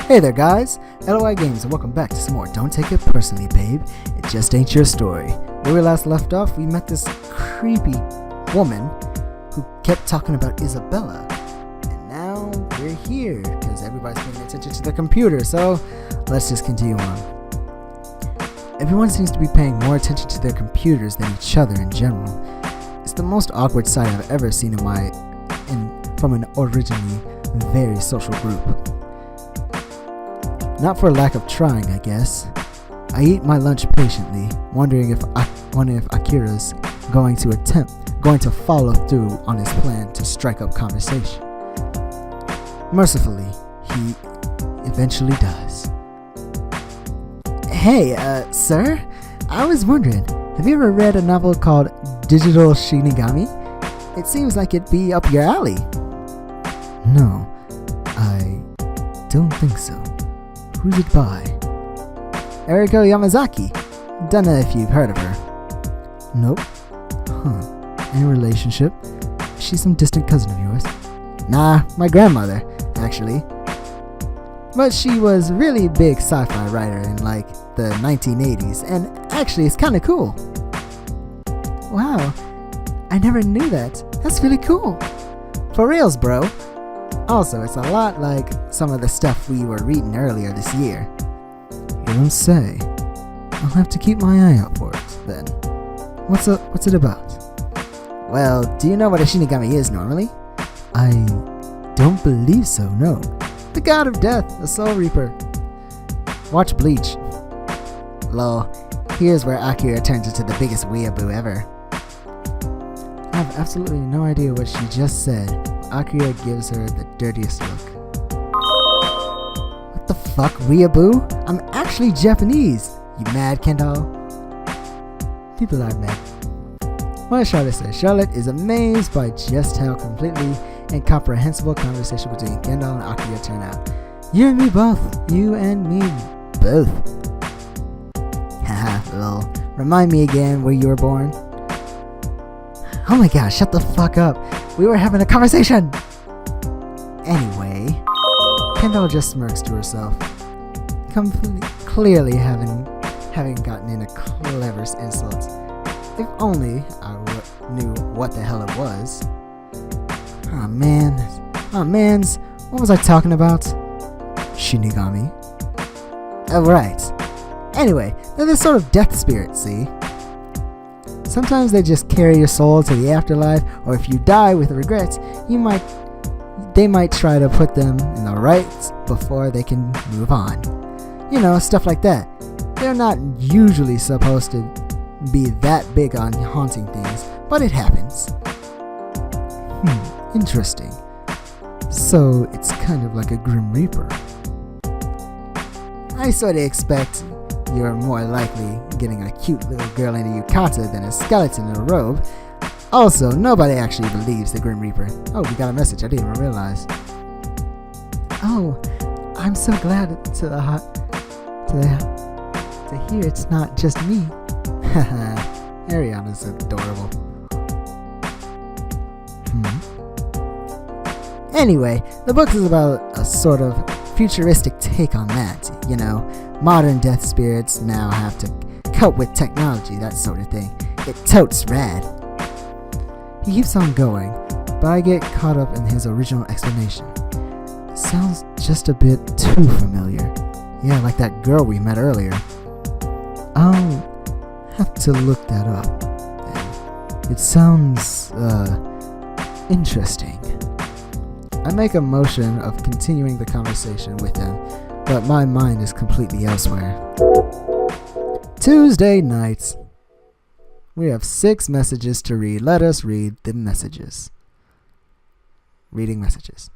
Hey there guys, LOI Games and welcome back to some more Don't Take It Personally Babe, It Just Ain't Your Story. Where we last left off, we met this creepy woman who kept talking about Isabella. And now we're here because everybody's paying attention to the computer, so let's just continue on. Everyone seems to be paying more attention to their computers than each other in general. It's the most awkward sight I've ever seen from an originally very social group. Not for lack of trying, I guess. I eat my lunch patiently, wondering if Akira's going to follow through on his plan to strike up conversation. Mercifully, he eventually does. Hey, sir, I was wondering, have you ever read a novel called Digital Shinigami? It seems like it'd be up your alley. No, I don't think so. Who's it by? Eriko Yamazaki. Don't know if you've heard of her. Nope. Huh. Any relationship? Is she some distant cousin of yours? Nah, my grandmother, actually. But she was a really big sci-fi writer in like the 1980s, and actually it's kinda cool. Wow, I never knew that. That's really cool. For reals, bro. Also, it's a lot like some of the stuff we were reading earlier this year. You don't say. I'll have to keep my eye out for it, then. What's it about? Well, do you know what a Shinigami is normally? I don't believe so, no. The god of death, the soul reaper. Watch Bleach. Lol, here's where Akira turns into the biggest weeaboo ever. I have absolutely no idea what she just said. Akira gives her the dirtiest look. What the fuck, weeaboo? I'm actually Japanese. You mad, Kendall? People are mad. What Charlotte says. Charlotte is amazed by just how completely incomprehensible conversation between Kendall and Akira turned out. You and me both. You and me both. Haha, lol. Remind me again where you were born. Oh my gosh, shut the fuck up. We were having a conversation! Anyway, Kendall just smirks to herself, clearly having gotten in a clever insult. If only I knew what the hell it was. Oh mans, what was I talking about? Shinigami. Oh right. Anyway, they're this sort of death spirit, see? Sometimes they just carry your soul to the afterlife, or if you die with regrets, they might try to put them in the rights before they can move on. You know, stuff like that. They're not usually supposed to be that big on haunting things, but it happens. Interesting. So it's kind of like a Grim Reaper. I sort of expect you're more likely getting a cute little girl in a yukata than a skeleton in a robe. Also, nobody actually believes the Grim Reaper. Oh, we got a message. I didn't even realize. Oh, I'm so glad to hear it's not just me. Haha, Ariana's adorable. Anyway, the book is about a sort of futuristic take on that, you know. Modern death spirits now have to cope with technology, that sort of thing. It totes rad. He keeps on going, but I get caught up in his original explanation. It sounds just a bit too familiar. Yeah, like that girl we met earlier. I'll have to look that up. It sounds, interesting. I make a motion of continuing the conversation with him, but my mind is completely elsewhere. Tuesday nights. We have 6 messages to read. Let us read the messages. Reading messages.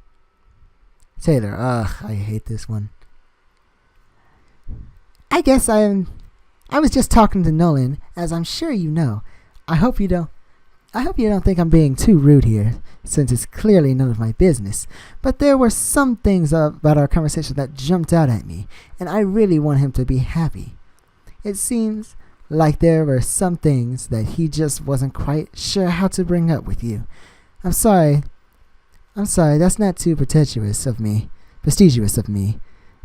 Taylor, I hate this one. I guess I was just talking to Nolan, as I'm sure you know. I hope you don't think I'm being too rude here, since it's clearly none of my business. But there were some things about our conversation that jumped out at me, and I really want him to be happy. It seems like there were some things that he just wasn't quite sure how to bring up with you. I'm sorry, that's not too prestigious of me.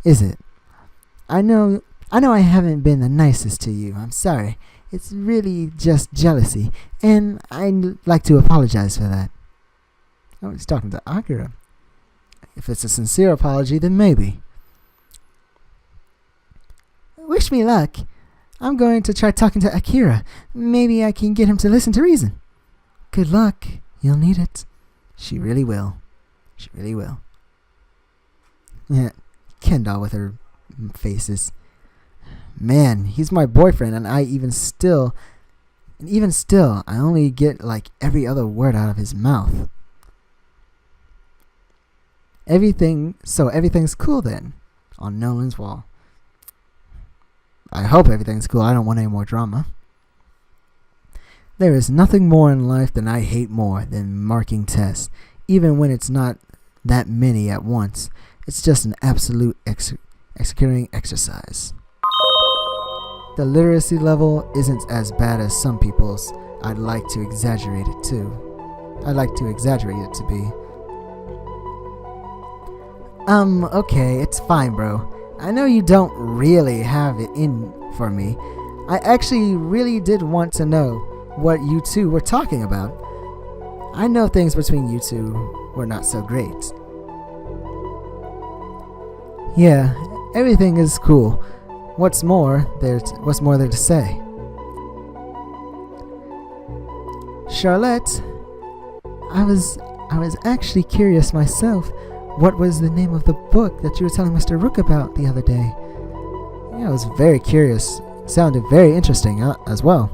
is it? I know I haven't been the nicest to you. I'm sorry. It's really just jealousy, and I'd like to apologize for that. Oh, he's talking to Akira. If it's a sincere apology, then maybe. Wish me luck. I'm going to try talking to Akira. Maybe I can get him to listen to reason. Good luck. You'll need it. She really will. She really will. Yeah, Kendall with her faces. Man, he's my boyfriend, and even still, I only get like every other word out of his mouth. Everything's cool then, on Nolan's wall. I hope everything's cool. I don't want any more drama. There is nothing more in life that I hate more than marking tests, even when it's not that many at once. It's just an absolute executing exercise. The literacy level isn't as bad as some people's. I'd like to exaggerate it to be. Okay, it's fine, bro. I know you don't really have it in for me. I actually really did want to know what you two were talking about. I know things between you two were not so great. Yeah, everything is cool. What's more there to say? Charlotte, I was actually curious myself. What was the name of the book that you were telling Mr. Rook about the other day? Yeah, I was very curious. It sounded very interesting as well.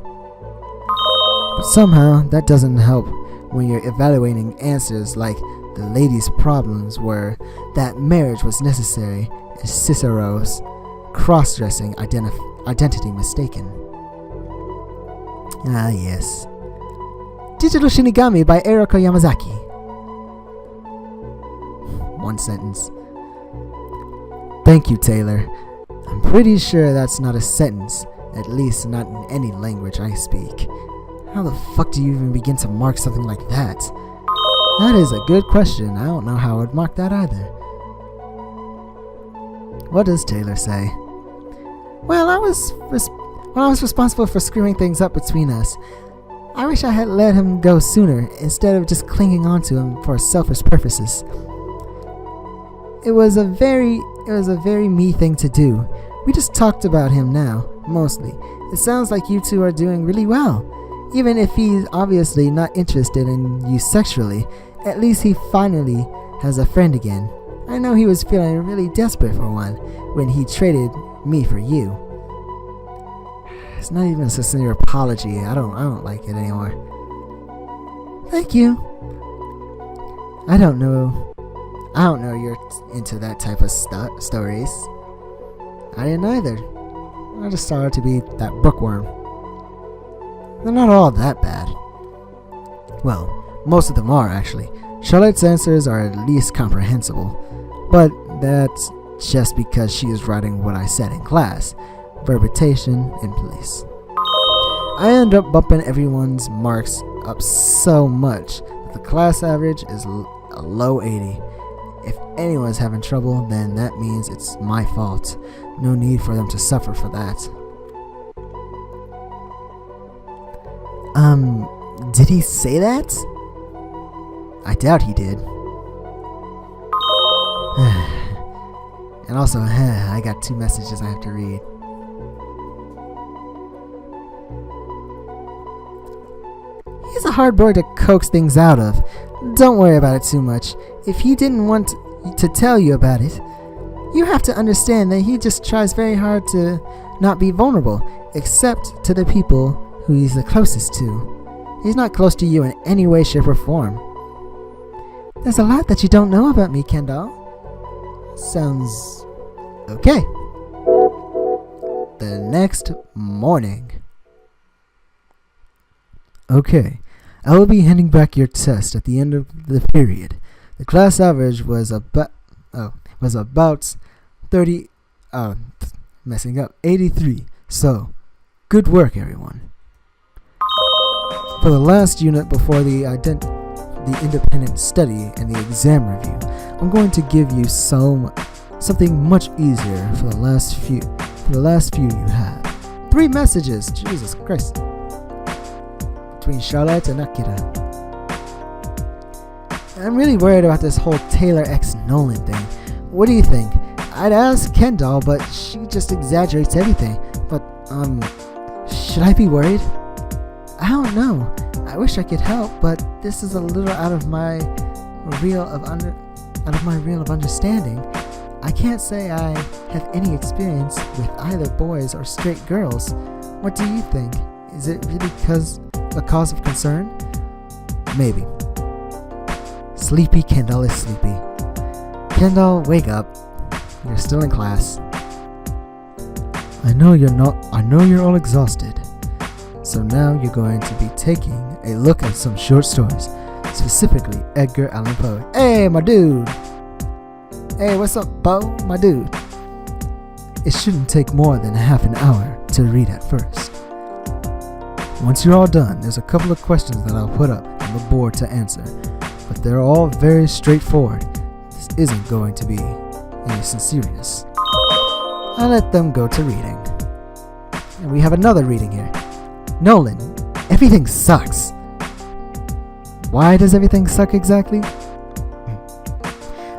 But somehow, that doesn't help when you're evaluating answers like the lady's problems were that marriage was necessary and Cicero's cross-dressing identity mistaken. Ah, yes. Digital Shinigami by Eriko Yamazaki. One sentence. Thank you, Taylor. I'm pretty sure that's not a sentence, at least not in any language I speak. How the fuck do you even begin to mark something like that? That is a good question. I don't know how I would mark that either. What does Taylor say? Well, I was responsible for screwing things up between us. I wish I had let him go sooner instead of just clinging on to him for selfish purposes. It was a very me thing to do. We just talked about him now, mostly. It sounds like you two are doing really well. Even if he's obviously not interested in you sexually, at least he finally has a friend again. I know he was feeling really desperate for one when he traded me for you. It's not even a sincere apology. I don't like it anymore. Thank you. I don't know you're into that type of stories. I didn't either. I just started to be that bookworm. They're not all that bad. Well, most of them are, actually. Charlotte's answers are at least comprehensible. But that's just because she is writing what I said in class. Verbitation in place. I end up bumping everyone's marks up so much that the class average is a low 80. If anyone's having trouble, then that means it's my fault. No need for them to suffer for that. Did he say that? I doubt he did. And also, I got 2 messages I have to read. He's a hard boy to coax things out of. Don't worry about it too much. If he didn't want to tell you about it, you have to understand that he just tries very hard to not be vulnerable, except to the people who he's the closest to. He's not close to you in any way, shape, or form. There's a lot that you don't know about me, Kendall. Sounds okay. The next morning. Okay, I will be handing back your test at the end of the period. The class average was about 83. So, good work, everyone. For the last unit before the independent study and the exam review, I'm going to give you some Something much easier for the last few you had. 3 messages, Jesus Christ. Between Charlotte and Akira. I'm really worried about this whole Taylor x Nolan thing. What do you think? I'd ask Kendall, but she just exaggerates everything. But, should I be worried? I don't know. I wish I could help, but this is a little out of my real of understanding. I can't say I have any experience with either boys or straight girls. What do you think? Is it really a cause of concern? Maybe. Sleepy Kendall is sleepy. Kendall, wake up. You're still in class. I know you're all exhausted. So now you're going to be taking a look at some short stories, specifically Edgar Allan Poe. Hey, my dude. Hey, what's up, Poe? My dude. It shouldn't take more than half an hour to read at first. Once you're all done, there's a couple of questions that I'll put up on the board to answer, but they're all very straightforward. This isn't going to be anything serious. I'll let them go to reading. And we have another reading here. Nolan, everything sucks. Why does everything suck exactly?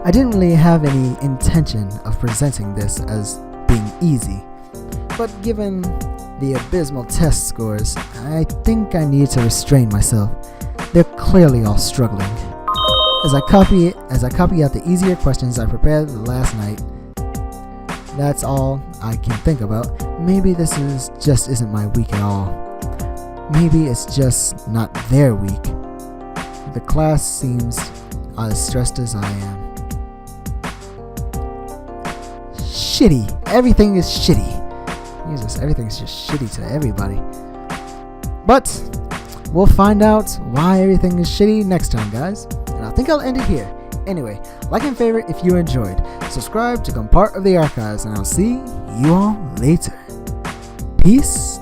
I didn't really have any intention of presenting this as being easy, but given the abysmal test scores, I think I need to restrain myself. They're clearly all struggling. As I copy out the easier questions I prepared last night, that's all I can think about. Maybe this isn't my week at all. Maybe it's just not their week. The class seems as stressed as I am. Shitty. Everything is shitty. Jesus, everything's just shitty to everybody. But we'll find out why everything is shitty next time, guys. And I think I'll end it here. Anyway, like and favorite if you enjoyed. Subscribe to become part of the archives, and I'll see you all later. Peace